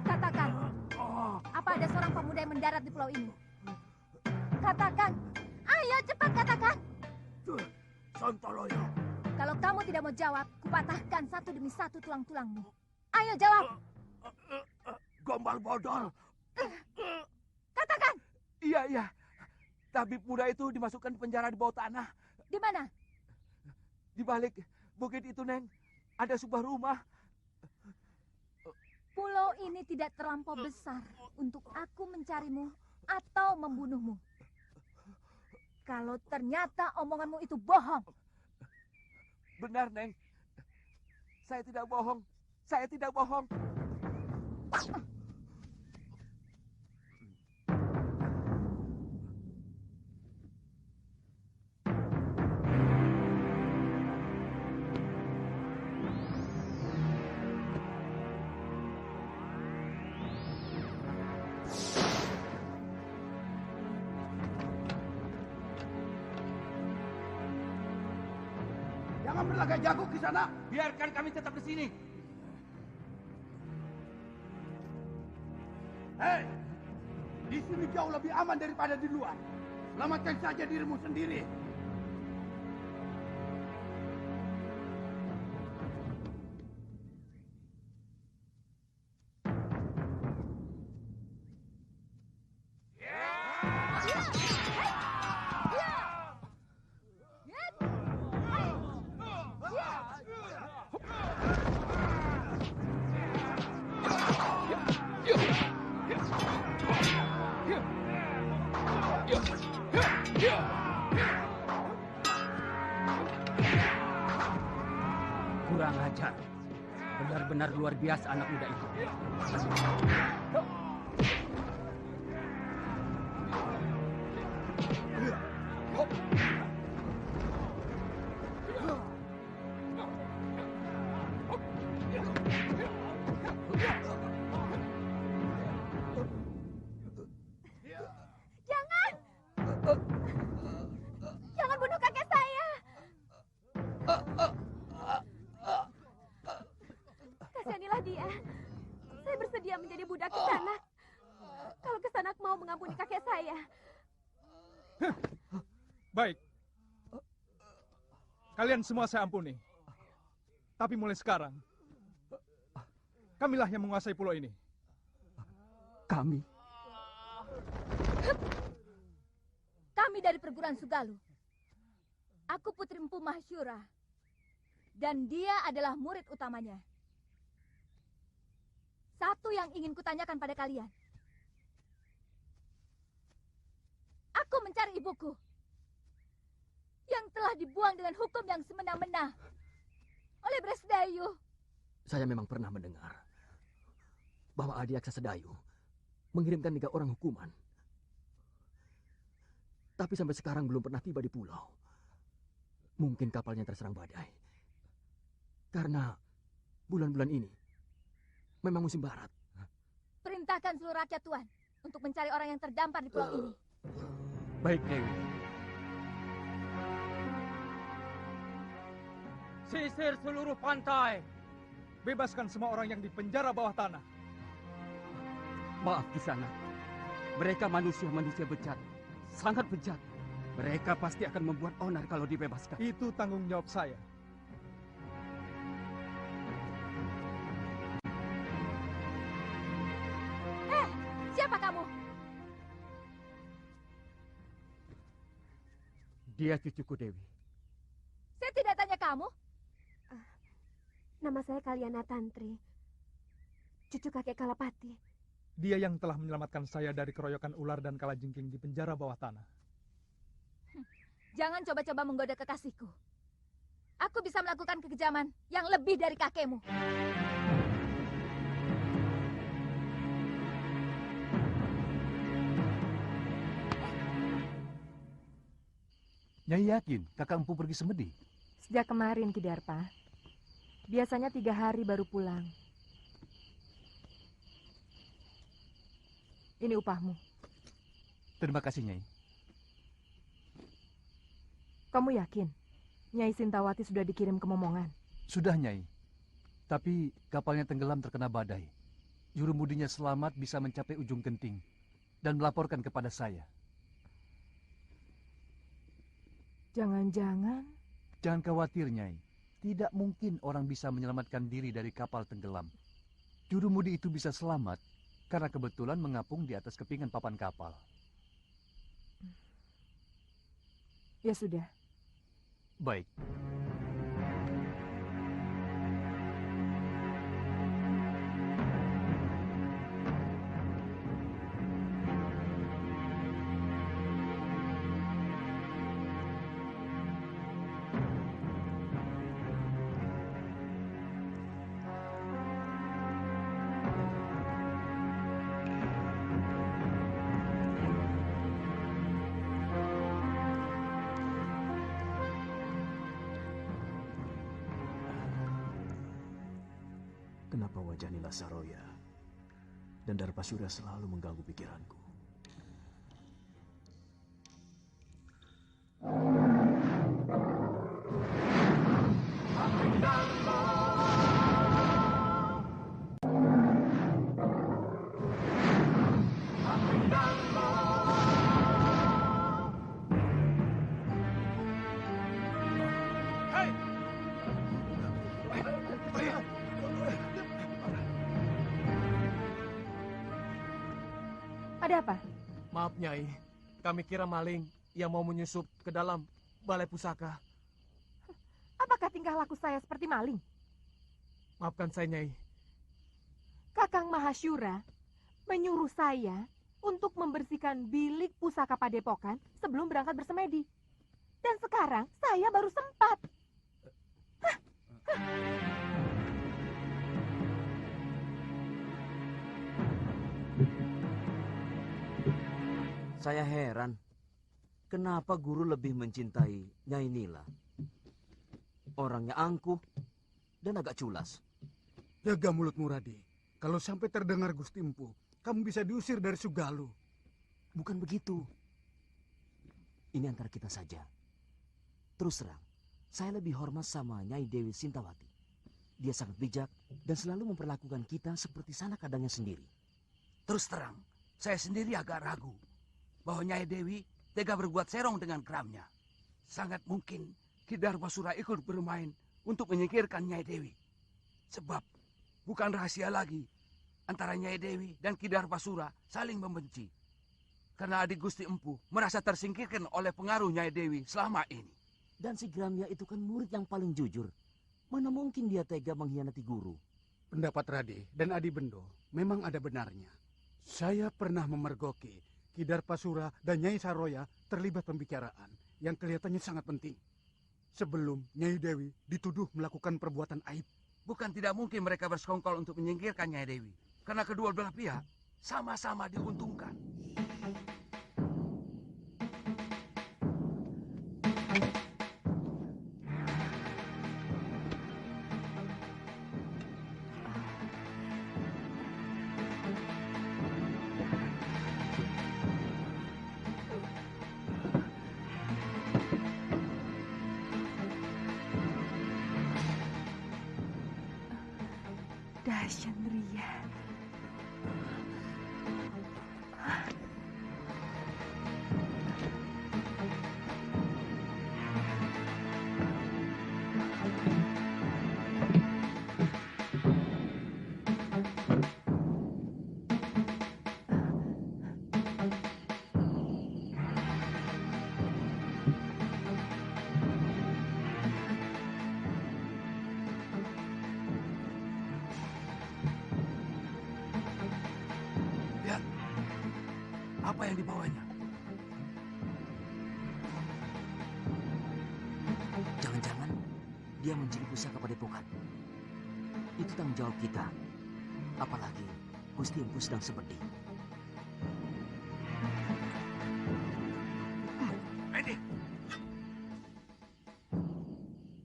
Katakan, apa ada seorang pemuda yang mendarat di pulau ini? Katakan, ayo cepat katakan. Sontoloyo. Kalau kamu tidak mau jawab, kupatahkan satu demi satu tulang-tulangmu. Ayo jawab. Gombal bodol. Katakan. Iya. Tabib muda itu dimasukkan penjara di bawah tanah. Di mana? Di balik bukit itu, Neng. Ada sebuah rumah. Pulau ini tidak terlampau besar untuk aku mencarimu atau membunuhmu. Kalau ternyata omonganmu itu bohong. Benar, Neng. Saya tidak bohong. Saya tidak bohong. Jangan berlagak jago ke sana. Biarkan kami tetap di sini. Hei, di sini jauh lebih aman daripada di luar. Selamatkan saja dirimu sendiri. Kurang ajar. Benar-benar luar biasa anak muda itu. Jangan bunuh kakek saya. Kasihanilah dia. Saya bersedia menjadi budak Kisanak. Kalau Kisanak mau mengampuni kakek saya. Baik. Kalian semua saya ampuni. Tapi mulai sekarang, kamilah yang menguasai pulau ini. Kami? Kami dari perguruan Sugalu. Aku Putri Empu Mahsyura. Dan dia adalah murid utamanya. Satu yang ingin kutanyakan pada kalian. Aku mencari ibuku. Yang telah dibuang dengan hukum yang semena-mena. Oleh Bresdayu. Saya memang pernah mendengar bahwa Adiaksa Sedayu mengirimkan 3 orang hukuman. Tapi sampai sekarang belum pernah tiba di pulau. Mungkin kapalnya terserang badai. Karena bulan-bulan ini memang musim barat. Perintahkan seluruh rakyat Tuan untuk mencari orang yang terdampar di pulau ini. Baik, Dewi. Sisir seluruh pantai. Bebaskan semua orang yang dipenjara bawah tanah. Maaf Kisanak. Mereka manusia-manusia bejat. Sangat bejat. Mereka pasti akan membuat onar kalau dibebaskan. Itu tanggung jawab saya. Siapa kamu? Dia cucuku Dewi. Saya tidak tanya kamu. Nama saya Kaliana Tantri. Cucu kakek Kalapati. Dia yang telah menyelamatkan saya dari keroyokan ular dan kalajengking di penjara bawah tanah. Jangan coba-coba menggoda kekasihku. Aku bisa melakukan kekejaman yang lebih dari kakekmu. Nyai yakin kakak empu pergi semedi? Sejak kemarin, Ki Darpa. Biasanya 3 hari baru pulang. Ini upahmu. Terima kasih, Nyai. Kamu yakin Nyai Sintawati sudah dikirim ke Momongan? Sudah, Nyai. Tapi kapalnya tenggelam terkena badai. Jurumudinya selamat bisa mencapai ujung genting dan melaporkan kepada saya. Jangan-jangan... Jangan khawatir, Nyai. Tidak mungkin orang bisa menyelamatkan diri dari kapal tenggelam. Jurumudi itu bisa selamat karena kebetulan mengapung di atas kepingan papan kapal. Ya sudah. Baik. Kenapa wajah Nila Saroya dan Darpasura selalu mengganggu pikiranku? Ada apa? Maaf, Nyai. Kami kira maling yang mau menyusup ke dalam balai pusaka. Apakah tingkah laku saya seperti maling? Maafkan saya, Nyai. Kakang Mahasyura menyuruh saya untuk membersihkan bilik pusaka Padepokan sebelum berangkat bersemedi. Dan sekarang saya baru sempat. Saya heran, kenapa guru lebih mencintai Nyai Nila? Orangnya angkuh dan agak culas. Jaga mulutmu, Radi. Kalau sampai terdengar Gusti Empu, kamu bisa diusir dari Sugalu. Bukan begitu. Ini antara kita saja. Terus terang, saya lebih hormat sama Nyai Dewi Sintawati. Dia sangat bijak dan selalu memperlakukan kita seperti sanak kadangnya sendiri. Terus terang, saya sendiri agak ragu bahwa Nyai Dewi tega berbuat serong dengan keramnya. Sangat mungkin Ki Darpasura ikut bermain untuk menyingkirkan Nyai Dewi. Sebab bukan rahasia lagi antara Nyai Dewi dan Ki Darpasura saling membenci. Karena adik Gusti Empu merasa tersingkirkan oleh pengaruh Nyai Dewi selama ini. Dan si Gramya itu kan murid yang paling jujur. Mana mungkin dia tega mengkhianati guru? Pendapat Radi dan Adi Bendo memang ada benarnya. Saya pernah memergoki Ki Darpasura dan Nyai Saroya terlibat pembicaraan yang kelihatannya sangat penting. Sebelum Nyai Dewi dituduh melakukan perbuatan aib. Bukan tidak mungkin mereka bersekongkol untuk menyingkirkan Nyai Dewi. Karena kedua belah pihak sama-sama diuntungkan. Dahsyat Ria. Apa yang dibawanya? Jangan-jangan dia mencuri pusaka padepokan. Itu tanggung jawab kita. Apalagi Gusti Empu sedang seperti.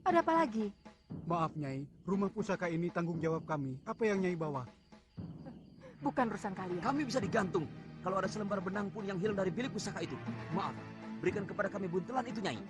Ada apa lagi? Maaf Nyai, rumah pusaka ini tanggung jawab kami. Apa yang Nyai bawa? Bukan urusan kalian. Kami bisa digantung kalau ada selembar benang pun yang hilang dari bilik pusaka itu. Maaf, berikan kepada kami buntelan itu, Nyai.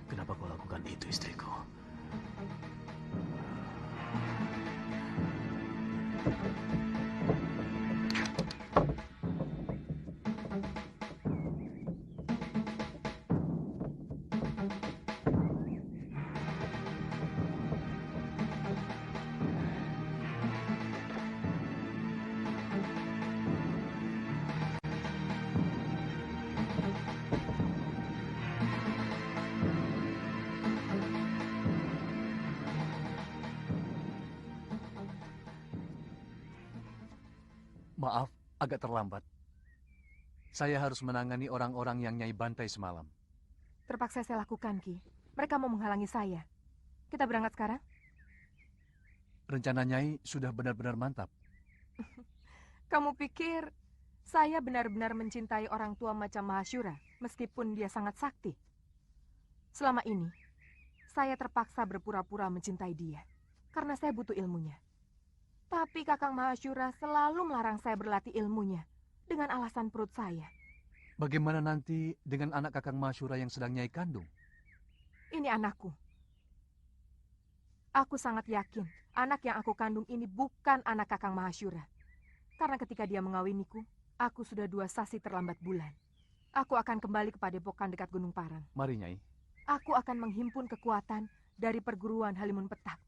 Kenapa kau lakukan itu, istriku? Maaf, agak terlambat. Saya harus menangani orang-orang yang Nyai bantai semalam. Terpaksa saya lakukan, Ki. Mereka mau menghalangi saya. Kita berangkat sekarang? Rencana Nyai sudah benar-benar mantap. Kamu pikir saya benar-benar mencintai orang tua macam Mahasyura, meskipun dia sangat sakti? Selama ini, saya terpaksa berpura-pura mencintai dia, karena saya butuh ilmunya. Tapi Kakang Mahasyura selalu melarang saya berlatih ilmunya, dengan alasan perut saya. Bagaimana nanti dengan anak Kakang Mahasyura yang sedang Nyai kandung? Ini anakku. Aku sangat yakin anak yang aku kandung ini bukan anak Kakang Mahasyura. Karena ketika dia mengawiniku, aku sudah 2 sasi terlambat bulan. Aku akan kembali ke padepokan dekat Gunung Parang. Mari, Nyai. Aku akan menghimpun kekuatan dari perguruan Halimun Petak.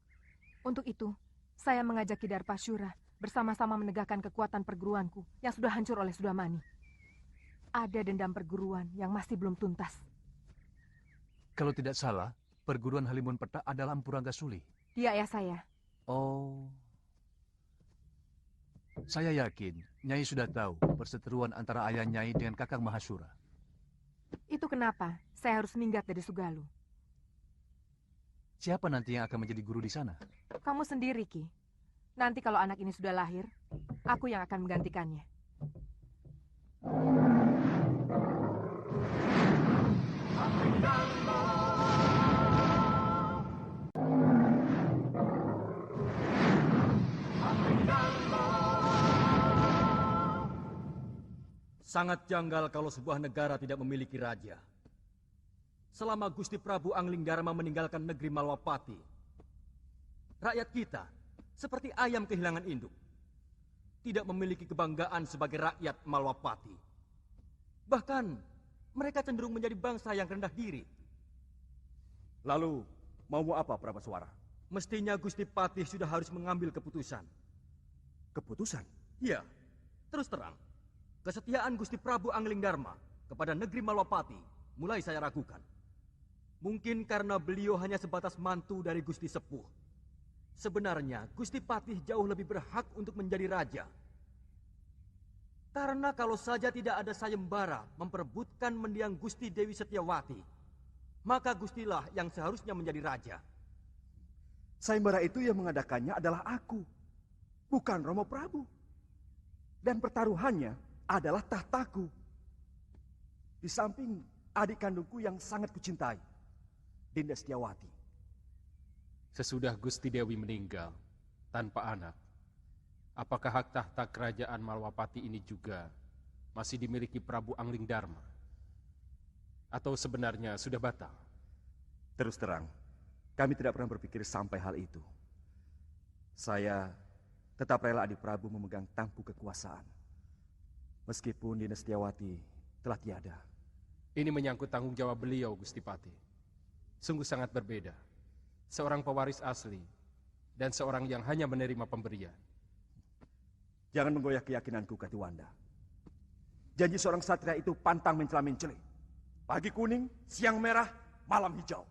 Untuk itu, saya mengajak Ki Darpasyura bersama-sama menegakkan kekuatan perguruanku yang sudah hancur oleh Sudamani. Ada dendam perguruan yang masih belum tuntas. Kalau tidak salah, perguruan Halimun Petak adalah Empu Ranggasuli. Dia ayah saya. Oh. Saya yakin Nyai sudah tahu perseteruan antara ayah Nyai dengan Kakang Mahasyura. Itu kenapa saya harus minggat dari Sugalu. Siapa nanti yang akan menjadi guru di sana? Kamu sendiri, Ki. Nanti kalau anak ini sudah lahir, aku yang akan menggantikannya. Sangat janggal kalau sebuah negara tidak memiliki raja. Selama Gusti Prabu Anglingdarma meninggalkan negeri Malwapati, rakyat kita seperti ayam kehilangan induk. Tidak memiliki kebanggaan sebagai rakyat Malwapati. Bahkan mereka cenderung menjadi bangsa yang rendah diri. Lalu, mau apa Prabaswara? Mestinya Gusti Patih sudah harus mengambil keputusan. Keputusan? Ya, terus terang. Kesetiaan Gusti Prabu Anglingdarma kepada negeri Malwapati mulai saya ragukan. Mungkin karena beliau hanya sebatas mantu dari Gusti Sepuh. Sebenarnya Gusti Patih jauh lebih berhak untuk menjadi raja. Karena kalau saja tidak ada sayembara memperebutkan mendiang Gusti Dewi Setiawati, maka Gustilah yang seharusnya menjadi raja. Sayembara itu yang mengadakannya adalah aku, bukan Romo Prabu. Dan pertaruhannya adalah tahtaku. Di samping adik kandungku yang sangat kucintai, Dinda Setiawati. Sesudah Gusti Dewi meninggal tanpa anak, apakah hak tahta kerajaan Malwapati ini juga masih dimiliki Prabu Anglingdarma? Atau sebenarnya sudah batal? Terus terang, kami tidak pernah berpikir sampai hal itu. Saya tetap rela adik Prabu memegang tampuk kekuasaan. Meskipun Dinda Setiawati telah tiada. Ini menyangkut tanggung jawab beliau, Gusti Pati. Sungguh sangat berbeda. Seorang pewaris asli dan seorang yang hanya menerima pemberian. Jangan menggoyah keyakinanku, Katiwanda. Janji seorang satria itu pantang mencela-mencela. Pagi kuning, siang merah, malam hijau.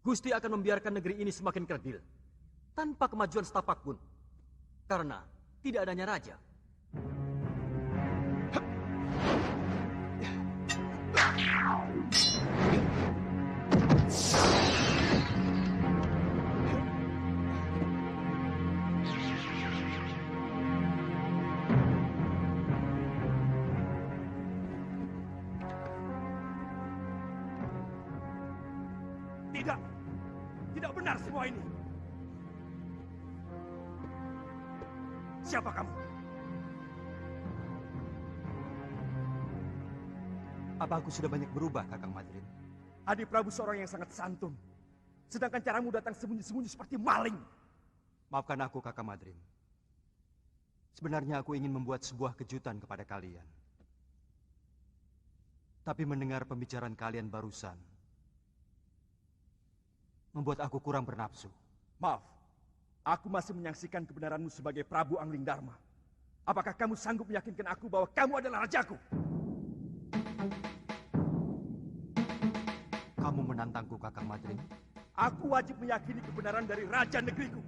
Gusti akan membiarkan negeri ini semakin kerdil tanpa kemajuan setapak pun, karena tidak adanya raja. Tidak, tidak benar semua ini. Siapa kamu? Apa aku sudah banyak berubah, Kakang Madrin? Adik Prabu seorang yang sangat santun. Sedangkan caramu datang sembunyi-sembunyi seperti maling. Maafkan aku, Kakang Madrin. Sebenarnya aku ingin membuat sebuah kejutan kepada kalian. Tapi mendengar pembicaraan kalian barusan, membuat aku kurang bernafsu. Maaf, aku masih menyaksikan kebenaranmu sebagai Prabu Anglingdarma. Apakah kamu sanggup meyakinkan aku bahwa kamu adalah rajaku? Kamu menantangku, Kakang Madrin? Aku wajib meyakini kebenaran dari raja negeriku.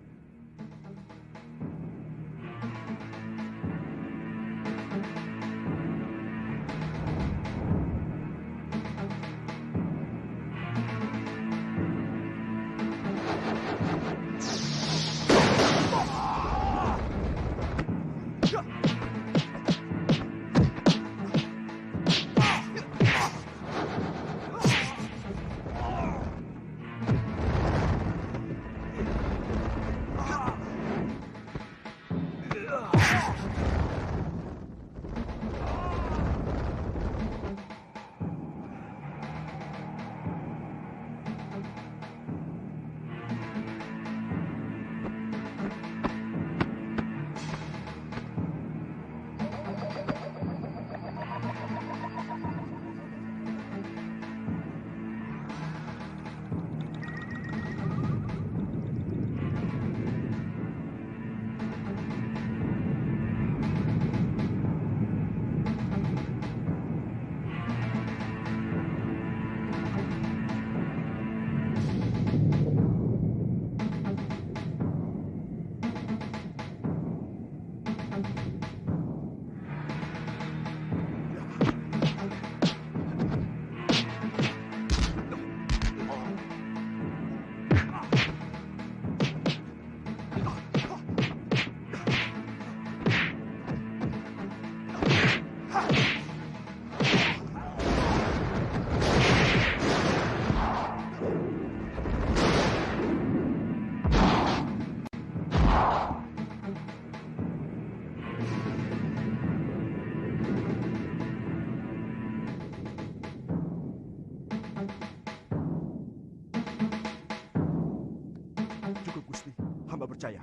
Percaya.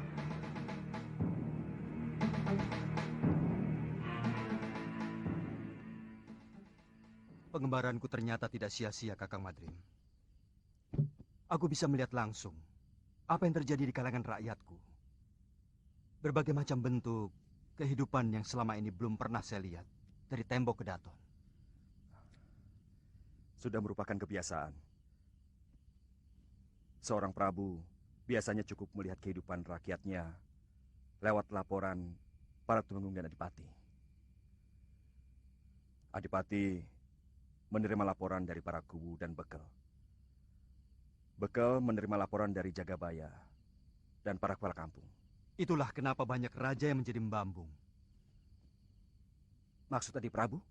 Pengembaranku ternyata tidak sia-sia, Kakang Madrin. Aku bisa melihat langsung apa yang terjadi di kalangan rakyatku. Berbagai macam bentuk kehidupan yang selama ini belum pernah saya lihat dari tembok ke daton. Sudah merupakan kebiasaan. Seorang Prabu biasanya cukup melihat kehidupan rakyatnya lewat laporan para tumenggung dan adipati. Adipati menerima laporan dari para kubu dan bekel. Bekel menerima laporan dari Jagabaya dan para kepala kampung. Itulah kenapa banyak raja yang menjadi membambung. Maksud Adi Prabu?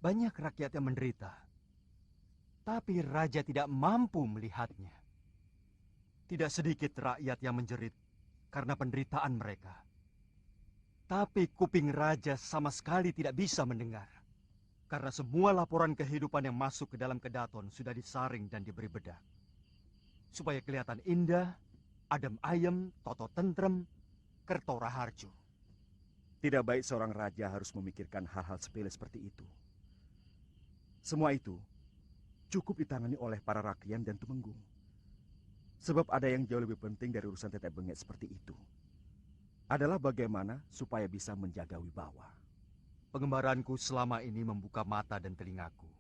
Banyak rakyat yang menderita. Tapi raja tidak mampu melihatnya. Tidak sedikit rakyat yang menjerit karena penderitaan mereka. Tapi kuping raja sama sekali tidak bisa mendengar. Karena semua laporan kehidupan yang masuk ke dalam kedaton sudah disaring dan diberi bedak. Supaya kelihatan indah, adem ayem, toto tentrem, kerto raharjo. Tidak baik seorang raja harus memikirkan hal-hal sepele seperti itu. Semua itu cukup ditangani oleh para rakyat dan tumenggung. Sebab ada yang jauh lebih penting dari urusan tetek bengek seperti itu. Adalah bagaimana supaya bisa menjaga wibawa. Pengembaranku selama ini membuka mata dan telingaku.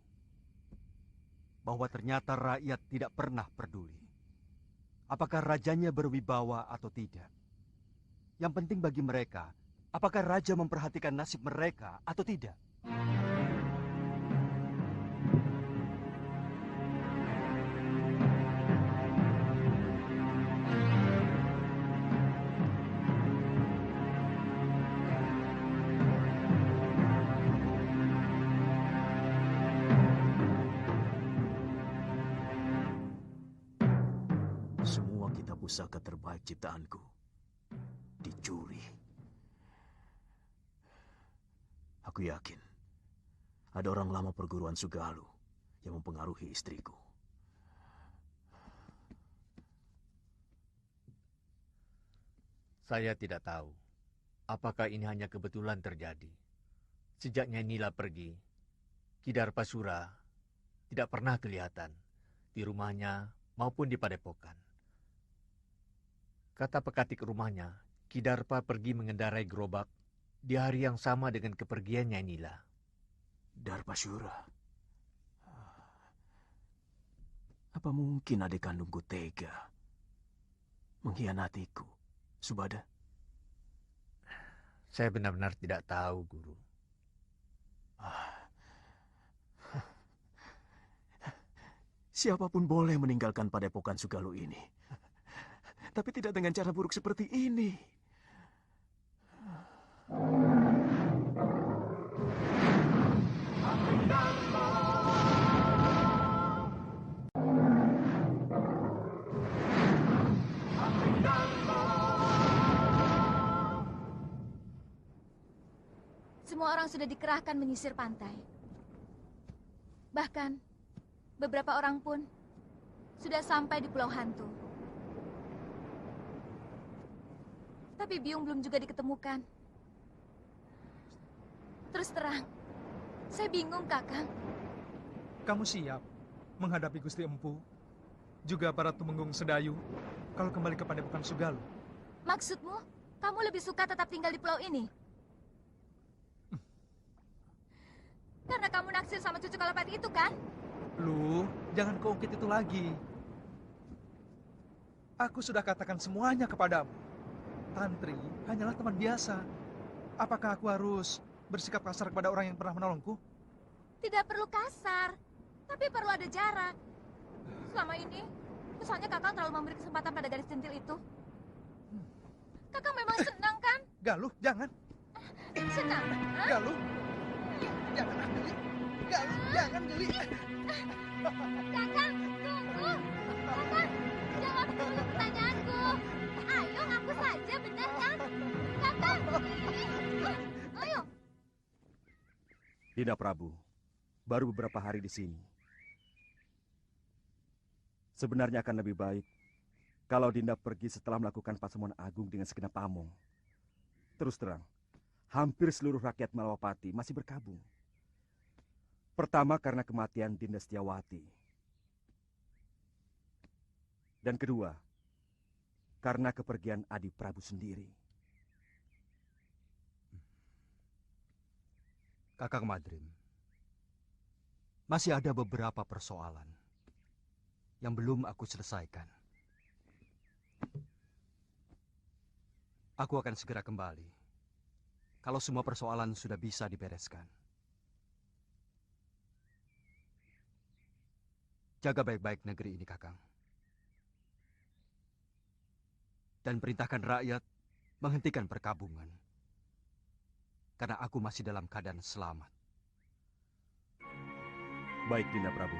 Bahwa ternyata rakyat tidak pernah peduli. Apakah rajanya berwibawa atau tidak. Yang penting bagi mereka, apakah raja memperhatikan nasib mereka atau tidak. Pusaka terbaik ciptaanku dicuri. Aku yakin ada orang lama perguruan Sugalu yang mempengaruhi istriku. Saya tidak tahu apakah ini hanya kebetulan terjadi. Sejak Nyai Nila pergi, Ki Darpasura tidak pernah kelihatan di rumahnya maupun di padepokan. Kata pekatik rumahnya, Ki Darpa pergi mengendarai gerobak di hari yang sama dengan kepergian Nyai Nila. Darpasura. Apa mungkin adik kandungku tega mengkhianatiku, Subada? Saya benar-benar tidak tahu, Guru. Siapapun boleh meninggalkan padepokan Sugalu ini. Tapi tidak dengan cara buruk seperti ini. Semua orang sudah dikerahkan menyisir pantai. Bahkan, beberapa orang pun sudah sampai di Pulau Hantu. Tapi Biung belum juga diketemukan. Terus terang, saya bingung, Kakang. Kamu siap menghadapi Gusti Empu, juga para tumenggung Sedayu, kalau kembali ke padepokan Sugalu? Maksudmu, kamu lebih suka tetap tinggal di pulau ini? Karena kamu naksir sama cucu Kalapati itu, kan? Lu, jangan keungkit itu lagi. Aku sudah katakan semuanya kepadamu. Tantri hanyalah teman biasa. Apakah aku harus bersikap kasar kepada orang yang pernah menolongku? Tidak perlu kasar, tapi perlu ada jarak. Selama ini, kesannya Kakang terlalu memberi kesempatan pada gadis centil itu. Kakang memang senang, kan? Galuh, jangan. Senang? Galuh, jangan geli. Galuh, jangan geli. Kakang, tunggu. Kakang, jawab dulu pertanyaanku. Ayo, ngaku saja, benar kan? Kakang, ayo. Dinda Prabu, baru beberapa hari di sini. Sebenarnya akan lebih baik kalau Dinda pergi setelah melakukan pasemuan agung dengan segenap pamong. Terus terang, hampir seluruh rakyat Malawapati masih berkabung. Pertama karena kematian Dinda Setiawati. Dan kedua, karena kepergian Adi Prabu sendiri. Kakang Madrim, masih ada beberapa persoalan yang belum aku selesaikan. Aku akan segera kembali kalau semua persoalan sudah bisa dibereskan. Jaga baik-baik negeri ini, Kakang. Dan perintahkan rakyat menghentikan perkabungan. Karena aku masih dalam keadaan selamat. Baik, Dinda Prabu.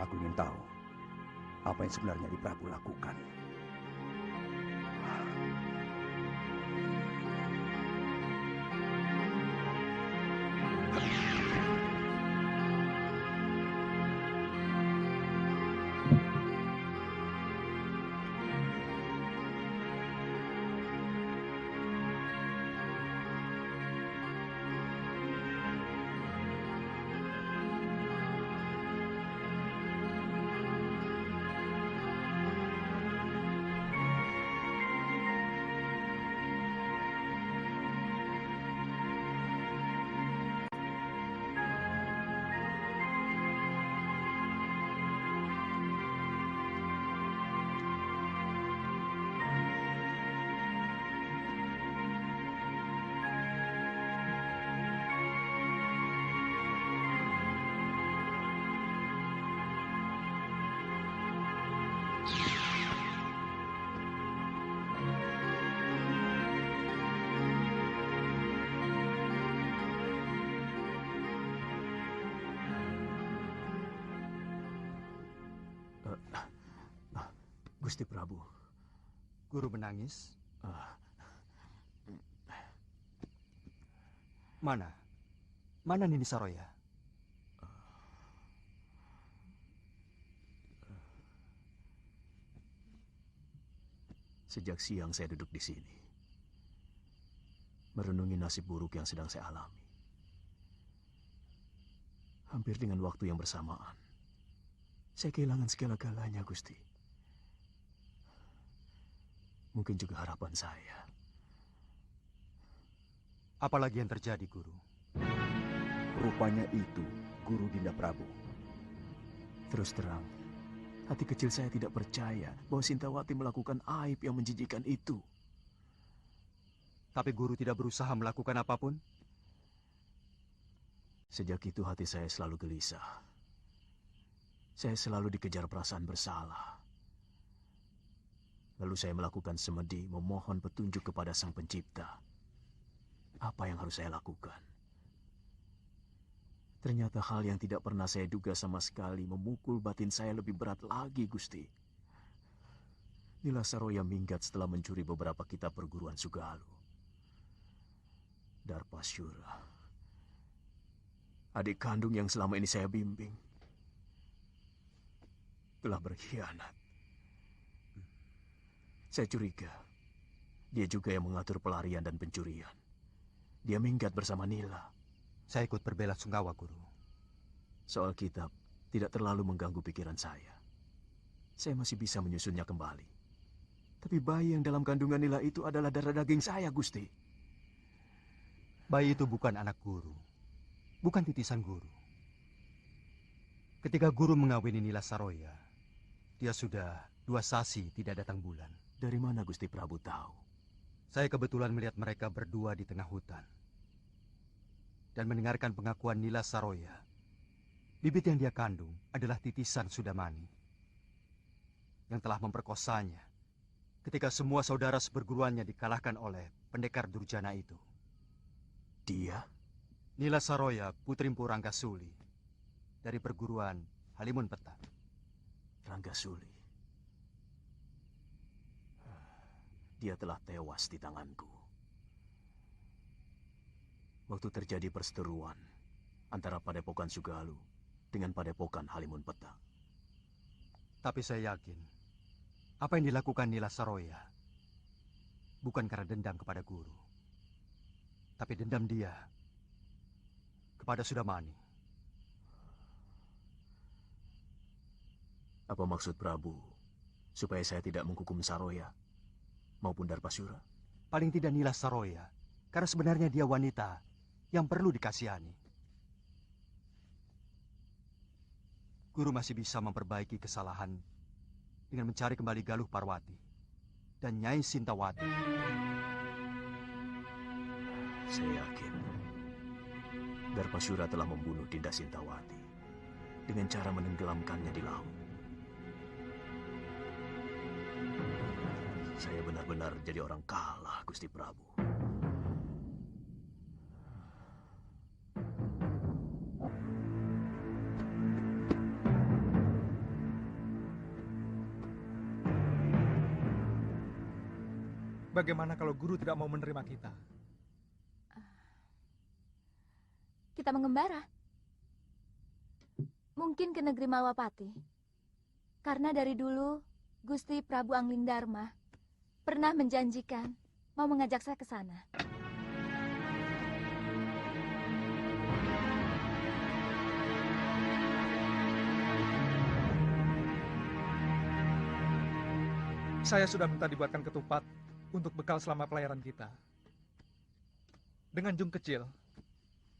Aku ingin tahu apa yang sebenarnya Adi Prabu lakukan. Gusti Prabu. Guru menangis? Mana? Mana Nini Saroya? Sejak siang saya duduk di sini, merenungi nasib buruk yang sedang saya alami. Hampir dengan waktu yang bersamaan, saya kehilangan segala-galanya, Gusti. Mungkin juga harapan saya. Apalagi yang terjadi, Guru? Rupanya itu Guru Dinda Prabu. Terus terang, hati kecil saya tidak percaya bahwa Sintawati melakukan aib yang menjijikkan itu. Tapi Guru tidak berusaha melakukan apapun? Sejak itu hati saya selalu gelisah. Saya selalu dikejar perasaan bersalah. Lalu saya melakukan semedi memohon petunjuk kepada Sang Pencipta. Apa yang harus saya lakukan? Ternyata hal yang tidak pernah saya duga sama sekali memukul batin saya lebih berat lagi, Gusti. Nila Saroya minggat setelah mencuri beberapa kitab perguruan Sugalu. Darpasyura, adik kandung yang selama ini saya bimbing, telah berkhianat. Saya curiga, dia juga yang mengatur pelarian dan pencurian. Dia minggat bersama Nila. Saya ikut berbela sungkawa, Guru. Soal kitab tidak terlalu mengganggu pikiran saya. Saya masih bisa menyusunnya kembali. Tapi bayi yang dalam kandungan Nila itu adalah darah daging saya, Gusti. Bayi itu bukan anak Guru. Bukan titisan Guru. Ketika Guru mengawini Nila Saroya, dia sudah 2 sasi tidak datang bulan. Dari mana Gusti Prabu tahu? Saya kebetulan melihat mereka berdua di tengah hutan. Dan mendengarkan pengakuan Nila Saroya. Bibit yang dia kandung adalah titisan Sudamani. Yang telah memperkosanya ketika semua saudara seperguruannya dikalahkan oleh pendekar Durjana itu. Dia? Nila Saroya, putri Mpu Ranggasuli. Dari perguruan Halimun Petak. Ranggasuli. Dia telah tewas di tanganku. Waktu terjadi perseteruan antara Padepokan Sugalu dengan Padepokan Halimun Petak. Tapi saya yakin, apa yang dilakukan Nila Saroya bukan karena dendam kepada Guru, tapi dendam dia kepada Sudamani. Apa maksud Prabu supaya saya tidak menghukum Saroya maupun Darpasyura? Paling tidak Nila Saroya, karena sebenarnya dia wanita yang perlu dikasihani. Guru masih bisa memperbaiki kesalahan dengan mencari kembali Galuh Parwati dan Nyai Sintawati. Saya yakin Darpasyura telah membunuh Dinda Sintawati dengan cara menenggelamkannya di laut. Saya benar-benar jadi orang kalah, Gusti Prabu. Bagaimana kalau guru tidak mau menerima kita? Kita mengembara. Mungkin ke negeri Malwapati. Karena dari dulu Gusti Prabu Anglingdarma pernah menjanjikan mau mengajak saya ke sana. Saya sudah minta dibuatkan ketupat untuk bekal selama pelayaran kita. Dengan jung kecil,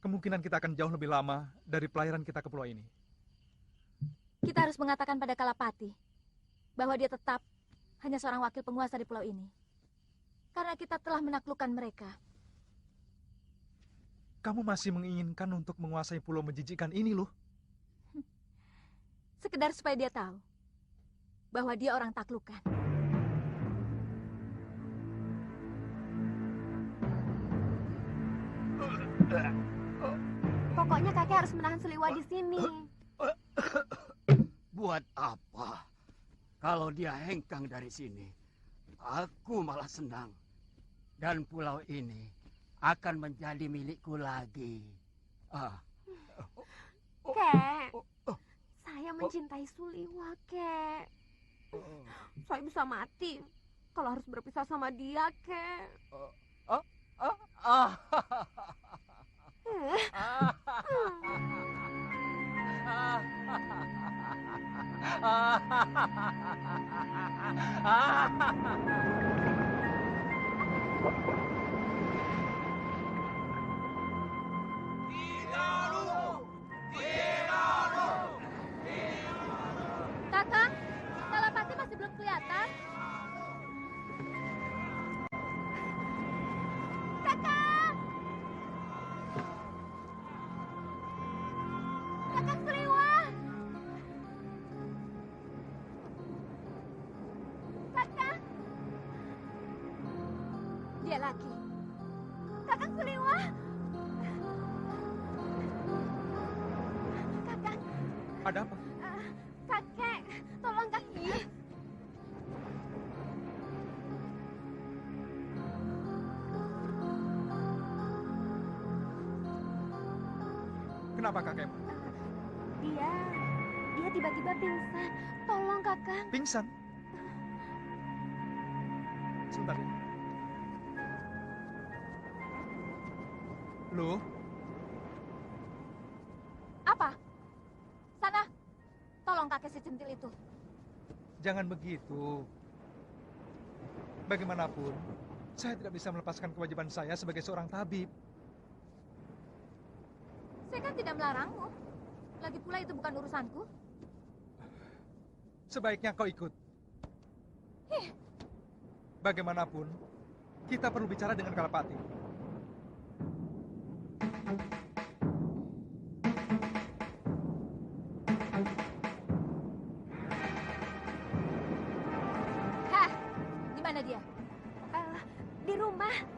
kemungkinan kita akan jauh lebih lama dari pelayaran kita ke pulau ini. Kita harus mengatakan pada Kalapati bahwa dia tetap hanya seorang wakil penguasa di pulau ini. Karena kita telah menaklukkan mereka. Kamu masih menginginkan untuk menguasai pulau menjijikkan ini, loh. Sekedar supaya dia tahu bahwa dia orang taklukan. Pokoknya kakek harus menahan Seliwa di sini. Buat apa? Kalau dia hengkang dari sini, aku malah senang. Dan pulau ini akan menjadi milikku lagi. Kek, saya mencintai Suliwa, Kek. Saya bisa mati kalau harus berpisah sama dia, Kek. Kakak, Kalapati masih belum kelihatan. Kakak! Kakak Seliwa! Kakak! Dia lagi. Kakak Seliwa! Kakak! Ada apa? Kakek, tolong kakek. Kenapa kakek? Dia tiba-tiba pingsan. Tolong kakak. Pingsan? Sebentar ya. Loh? Apa? Sana, tolong kakek si centil itu. Jangan begitu. Bagaimanapun, saya tidak bisa melepaskan kewajiban saya sebagai seorang tabib. Saya kan tidak melarangmu. Lagi pula itu bukan urusanku. Sebaiknya kau ikut. Bagaimanapun, kita perlu bicara dengan Kalapati. Hah, di mana dia? Di rumah.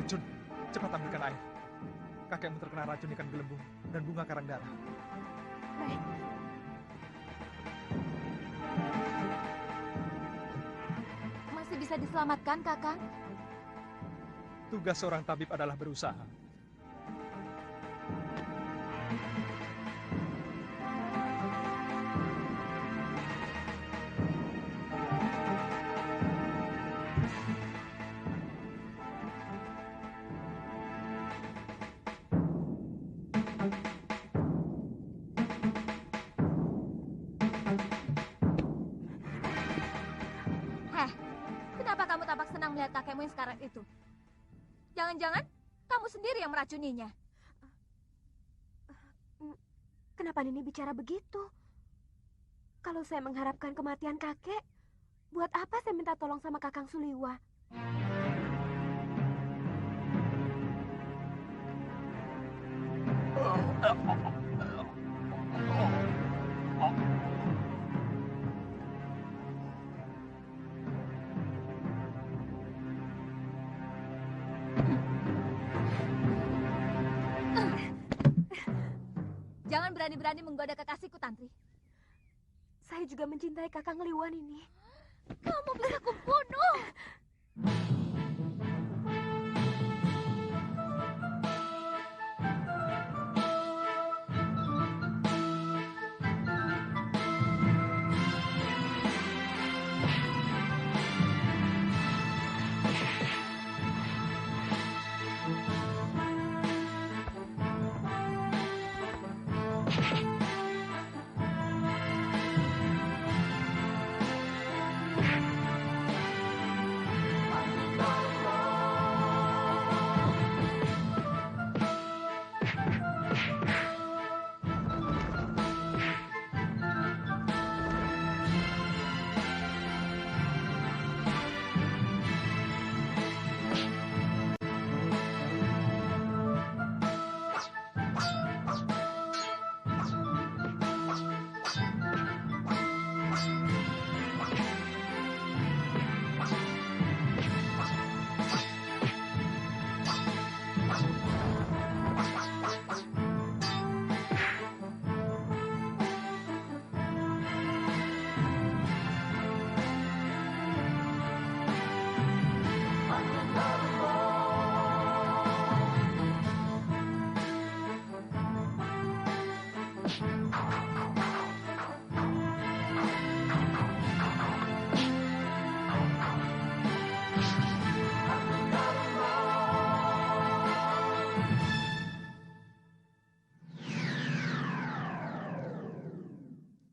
Racun. Cepat ambilkan air. Kakekmu terkena racun ikan gelembung dan bunga karang darah. Baik. Masih bisa diselamatkan, Kakang? Tugas seorang tabib adalah berusaha. Kenapa kamu tampak senang melihat kakekmu yang sekarang itu? Jangan-jangan kamu sendiri yang meracuninya. Kenapa Nini bicara begitu? Kalau saya mengharapkan kematian kakek, buat apa saya minta tolong sama Kakang Suliwa? Jangan berani-berani menggoda kekasihku, Tantri. Saya juga mencintai Kakang Liwan ini. Kamu bisa kubunuh.